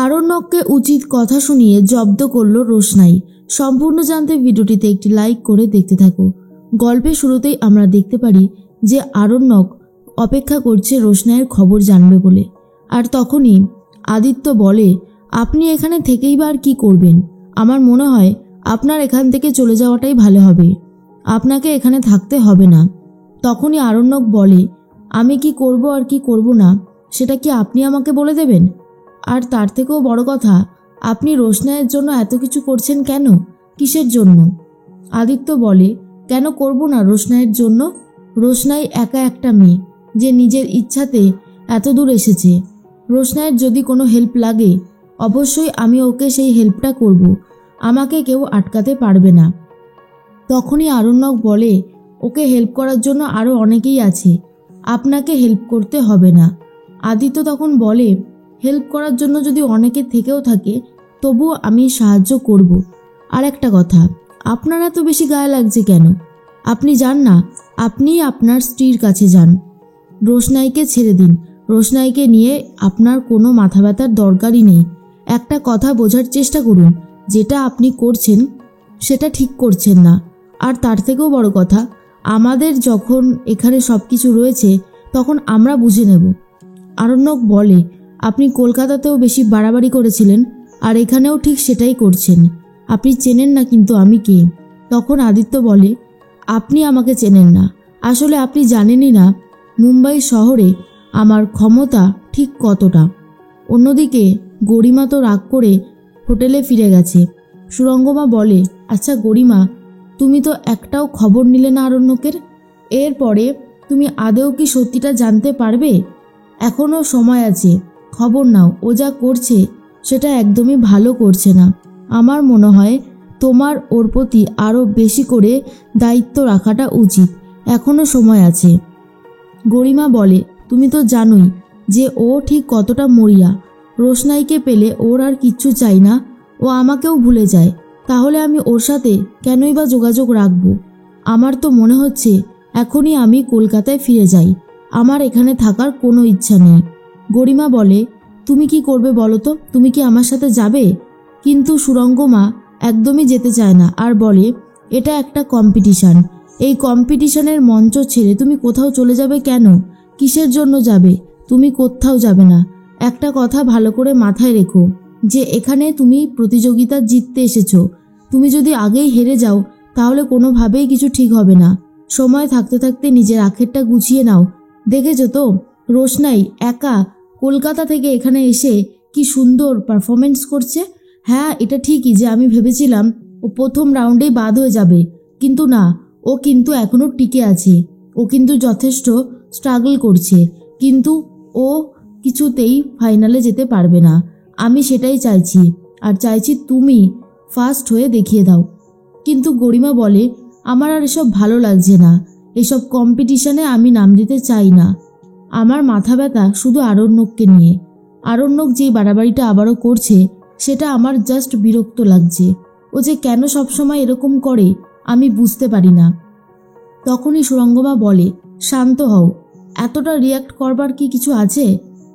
আরণ্যককে উচিত কথা শুনিয়ে জব্দ করল রোশনাই। সম্পূর্ণ জানতে ভিডিওটিতে একটি লাইক করে দেখতে থাকো। গল্পের শুরুতেই আমরা দেখতে পারি যে আরণ্যক অপেক্ষা করছে রোশনাইয়ের খবর জানবে বলে। আর তখনই আদিত্য বলে, আপনি এখানে থেকেই বা আর কী করবেন? আমার মনে হয় আপনার এখান থেকে চলে যাওয়াটাই ভালো হবে, আপনাকে এখানে থাকতে হবে না। তখনই আরণ্যক বলে, আমি কি করব আর কি করব না সেটা কি আপনি আমাকে বলে দেবেন? আর তার থেকেও বড় কথা, আপনি রোশনাইয়ের জন্য এত কিছু করছেন কেন? কিসের জন্য? আদিত্য বলে, কেন করব না রোশনাইয়ের জন্য? রোশনাই একা একটা মেয়ে যে নিজের ইচ্ছাতে এত দূর এসেছে। রোশনাইয়ের যদি কোনো হেল্প লাগে অবশ্যই আমি ওকে সেই হেল্পটা করব, আমাকে কেউ আটকাতে পারবে না। তখনই আরণ্যক বলে, ওকে হেল্প করার জন্য আরও অনেকেই আছে, আপনাকে হেল্প করতে হবে না। আদিত্য তখন বলে, হেল্প করার জন্য যদি অনেকের থেকেও থাকে তবুও আমি সাহায্য করব। আর একটা কথা, আপনার এত বেশি গায়ে লাগছে কেন? আপনি যান না, আপনি আপনার স্ত্রীর কাছে যান, রোশনাইকে ছেড়ে দিন। রোশনাইকে নিয়ে আপনার কোনো মাথা ব্যথার দরকারই নেই। একটা কথা বোঝার চেষ্টা করুন, যেটা আপনি করছেন সেটা ঠিক করছেন না। আর তার থেকেও বড় কথা, আমাদের যখন এখানে সব কিছু রয়েছে তখন আমরা বুঝে নেব। আরণ্যক বলে, আপনি কলকাতাতেও বেশি বাড়াবাড়ি করেছিলেন আর এখানেও ঠিক সেটাই করছেন। আপনি চেনেন না কিন্তু আমি কে। তখন আদিত্য বলে, আপনি আমাকে চেনেন না, আসলে আপনি জানেনই না মুম্বাই শহরে আমার ক্ষমতা ঠিক কতটা। অন্যদিকে গরিমা তো রাগ করে হোটেলে ফিরে গেছে। সুরঙ্গমা বলে, আচ্ছা গরিমা, তুমি তো একটাও খবর নিলে না আরণ্যকের। এরপরে তুমি আদৌ কি সত্যিটা জানতে পারবে? এখনও সময় আছে, খবর নাও। ও যা করছে সেটা একদমই ভালো করছে না। আমার মনে হয় তোমার ওর প্রতি আরও বেশি করে দায়িত্ব রাখাটা উচিত, এখনও সময় আছে। গরিমা বলে, তুমি তো জানোই যে ও ঠিক কতটা মরিয়া। রোশনাইকে পেলে ওর আর কিচ্ছু চাই না, ও আমাকেও ভুলে যায়। তাহলে আমি ওর সাথে কেনই বা যোগাযোগ রাখবো? আমার তো মনে হচ্ছে এখনই আমি কলকাতায় ফিরে যাই, আমার এখানে থাকার কোনো ইচ্ছা নেই। গরিমা বলে, তুমি কি করবে বলো তো? তুমি কি আমার সাথে যাবে? কিন্তু সুরঙ্গমা একদমই যেতে চায় না আর বলে, এটা একটা কম্পিটিশন, এই কম্পিটিশনের মঞ্চ ছেড়ে তুমি কোথাও চলে যাবে কেন? কিসের জন্য যাবে? তুমি কোথাও যাবে না। একটা কথা ভালো করে মাথায় রেখো যে এখানে তুমি প্রতিযোগিতা জিততে এসেছো। তুমি যদি আগেই হেরে যাও তাহলে কোনোভাবেই কিছু ঠিক হবে না। সময় থাকতে থাকতে নিজের আখেরটা গুছিয়ে নাও। দেখেছো তো রোশনাই একা কলকাতা থেকে এখানে এসে কি সুন্দর পারফরমেন্স করছে। হ্যাঁ, এটা ঠিকই যে আমি ভেবেছিলাম ও প্রথম রাউন্ডেই বাদ হয়ে যাবে, কিন্তু না, ও কিন্তু এখনও টিকে আছে। ও কিন্তু যথেষ্ট স্ট্রাগল করছে, কিন্তু ও কিছুতেই ফাইনালে যেতে পারবে না। আমি সেটাই চাইছি, আর চাইছি তুমি ফার্স্ট হয়ে দেখিয়ে দাও। কিন্তু গরিমা বলে, আমার আর এসব ভালো লাগছে না, এসব কম্পিটিশনে আমি নাম দিতে চাই না। আমার মাথা ব্যথা শুধু আরণ্যককে নিয়ে। আরণ্যক যে বাড়াবাড়িটা আবারও করছে সেটা আমার জাস্ট বিরক্ত লাগছে। ও যে কেন সবসময় এরকম করে আমি বুঝতে পারি না। তখনই সুরঙ্গমা বলে, শান্ত হও, এতটা রিয়াক্ট করবার কি কিছু আছে?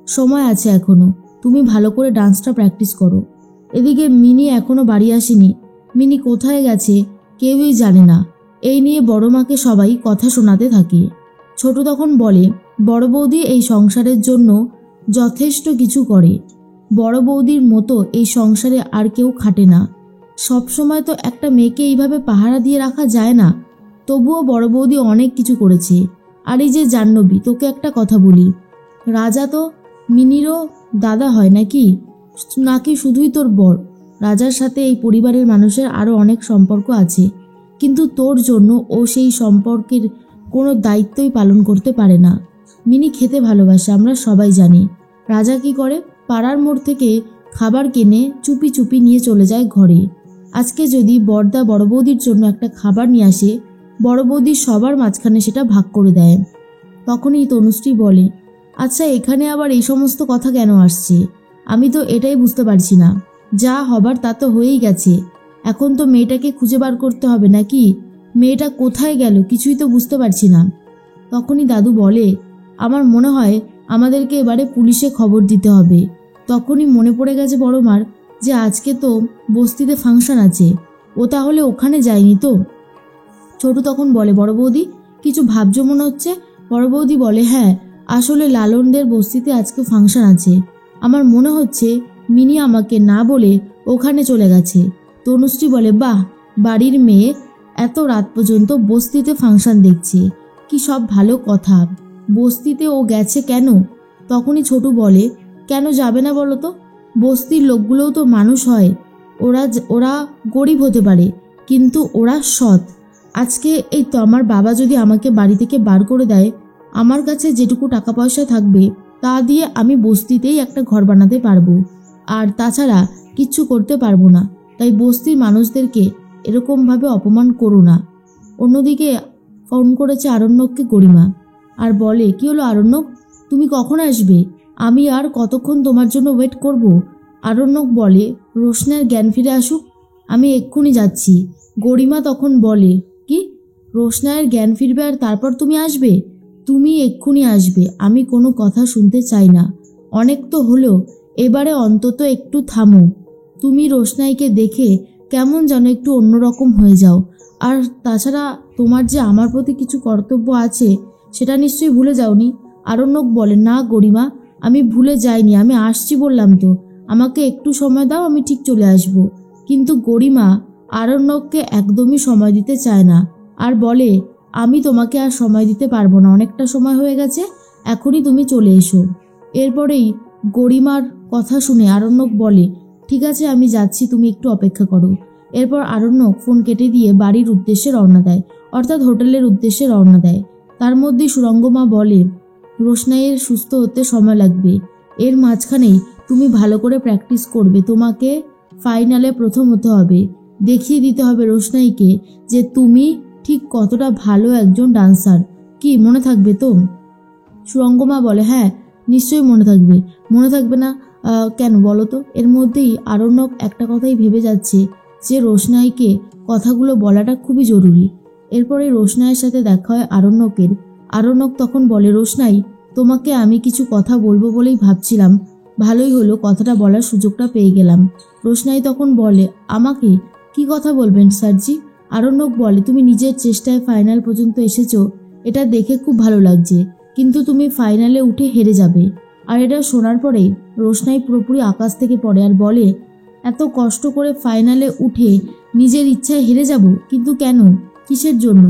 সময় আছে এখনো, তুমি ভালো করে ডান্সটা প্র্যাকটিস করো। এদিকে মিনি এখনো বাড়ি আসেনি। মিনি কোথায় গেছে কেউই জানে না। এই নিয়ে বড় মাকে সবাই কথা শোনাতে থাকে। ছোট তখন বলে, বড় বৌদি এই সংসারের জন্য যথেষ্ট কিছু করে। বড় বৌদির মতো এই সংসারে আর কেউ খাটে না। সবসময় তো একটা মেয়েকে এইভাবে পাহারা দিয়ে রাখা যায় না। তবুও বড় বৌদি অনেক কিছু করেছে। আর এই যে জাহ্নবী, তোকে একটা কথা বলি, রাজা তো মিনিরও দাদা হয় নাকি? নাকি শুধুই তোর বর? রাজার সাথে এই পরিবারের মানুষের আরও অনেক সম্পর্ক আছে, কিন্তু তোর জন্য ও সেই সম্পর্কের কোনো দায়িত্বই পালন করতে পারে না। মিনি খেতে ভালোবাসে, আমরা সবাই জানি। রাজা কি করে? পাড়ার মোড় থেকে খাবার কিনে চুপি চুপি নিয়ে চলে যায় ঘরে। আজকে যদি বড়দা বড় বৌদির জন্য একটা খাবার নিয়ে আসে, বড় বৌদি সবার মাঝখানে সেটা ভাগ করে দেয়। তখনই তনুশ্রী বলে, আচ্ছা এখানে আবার এই সমস্ত কথা কেন আসছে? আমি তো এটাই বুঝতে পারছি না। যা হবার তা তো হয়েই গেছে, এখন তো মেয়েটাকে খুঁজে বার করতে হবে নাকি? মেয়েটা কোথায় গেল কিছুই তো বুঝতে পারছি না। তখনই দাদু বলে, আমার মনে হয় আমাদেরকে এবারে পুলিশে খবর দিতে হবে। তখনই মনে পড়ে গেছে বড় মার যে আজকে তো বস্তিতে ফাংশন আছে, ও তাহলে ওখানে যায়নি তো। ছোটু তখন বলে, বড় বৌদি কিছু ভাবছো মনে হচ্ছে। বড় বৌদি বলে, হ্যাঁ আসলে লালনদের বস্তিতে আজকে ফাংশন আছে। আমার মনে হচ্ছে মিনি আমাকে না বলে ওখানে চলে গেছে। তনুশ্রী বলে, বাহ, বাড়ির মেয়ে এত রাত পর্যন্ত বস্তিতে ফাংশন দেখছে, কি সব ভালো কথা। বস্তিতে ও গেছে কেন? তখনই ছোটু বলে, কেন যাবে না বলো তো? বস্তির লোকগুলোও তো মানুষ হয়, ওরা গরিব হতে পারে কিন্তু ওরা সৎ। আজকে এই তো আমার বাবা যদি আমাকে বাড়ি থেকে বার করে দেয়, আমার কাছে যেটুকু টাকা পয়সা থাকবে তা দিয়ে আমি বস্তিতেই একটা ঘর বানাতে পারবো, আর তাছাড়া কিচ্ছু করতে পারবো না। তাই বস্তির মানুষদেরকে এরকমভাবে অপমান করো না। অন্যদিকে ফোন করেছে আরণ্যককে গরিমা আর বলে, কি হলো আরণ্যক, তুমি কখন আসবে? আমি আর কতক্ষণ তোমার জন্য ওয়েট করব? আরণ্যক বলে, রোশনের জ্ঞান ফিরে আসুক, আমি এক্ষুনি যাচ্ছি। গরিমা তখন বলে, কি, রোশনায়ের জ্ঞান ফিরবে আর তারপর তুমি আসবে? তুমি এক্ষুনি আসবে, আমি কোনো কথা শুনতে চাই না। অনেক তো হলো, এবারে অন্তত একটু থামো। তুমি রোশনাইকে দেখে কেমন যেন একটু অন্যরকম হয়ে যাও, আর তাছাড়া তোমার যে আমার প্রতি কিছু কর্তব্য আছে সেটা নিশ্চয়ই ভুলে যাওনি। আরণ্যক বলে, না গরিমা, আমি ভুলে যাইনি, আমি আসছি বললাম তো, আমাকে একটু সময় দাও, আমি ঠিক চলে আসব। কিন্তু গরিমা আরণ্যককে একদমই সময় দিতে চায় না আর বলে, আমি তোমাকে আর সময় দিতে পারবো না, অনেকটা সময় হয়ে গেছে, এখনই তুমি চলে এসো। এরপরেই গরিমার কথা শুনে আরণ্যক বলে, ঠিক আছে আমি যাচ্ছি, তুমি একটু অপেক্ষা করো। এরপর আরণ্যক ফোন কেটে দিয়ে বাড়ির উদ্দেশ্যে রওনা দেয়, অর্থাৎ হোটেলের উদ্দেশ্যে রওনা দেয়। তার মধ্যে সুরঙ্গমা বলে, রোশনাইয়ের সুস্থ হতে সময় লাগবে, এর মাঝখানেই তুমি ভালো করে প্র্যাকটিস করবে, তোমাকে ফাইনালে প্রথম হতে হবে, দেখিয়ে দিতে হবে রোশনাইকে যে তুমি ঠিক কতটা ভালো একজন ডান্সার। কি মনে থাকবে তো? সুরঙ্গমা বলে, হ্যাঁ নিশ্চয়ই মনে থাকবে। মনে থাকবে না কেন বলো তো? এর মধ্যেই আরণ্যক একটা কথাই ভেবে যাচ্ছে যে রোশনাইকে কথাগুলো বলাটা খুবই জরুরি। এরপরে রোশনাইয়ের সাথে দেখা হয় আরণ্যকের। আরণ্যক তখন বলে, রোশনাই, তোমাকে আমি কিছু কথা বলবো বলেই ভাবছিলাম, ভালোই হলো কথাটা বলার সুযোগটা পেয়ে গেলাম। রোশনাই তখন বলে, আমাকে কি কথা বলবেন স্যারজি? আরণ্যক বলে, তুমি নিজের চেষ্টায় ফাইনাল পর্যন্ত এসেছো, এটা দেখে খুব ভালো লাগছে, কিন্তু তুমি ফাইনালে উঠে হেরে যাবে। আর এটা শোনার পরেই রোশনাই পুরোপুরি আকাশ থেকে পড়ে আর বলে, এত কষ্ট করে ফাইনালে উঠে নিজের ইচ্ছায় হেরে যাব? কিন্তু কেন, কিসের জন্য?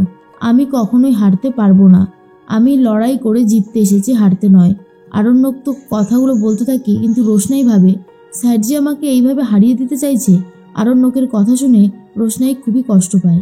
আমি কখনোই হারতে পারবো না, আমি লড়াই করে জিততে এসেছি, হারতে নয়। আরণ্যক তো কথাগুলো বলতে থাকে, কিন্তু রোশনাই ভাবে স্যারজি আমাকে এইভাবে হারিয়ে দিতে চাইছে। আরণ্যকের কথা শুনে রোশনাই খুবই কষ্ট পায়।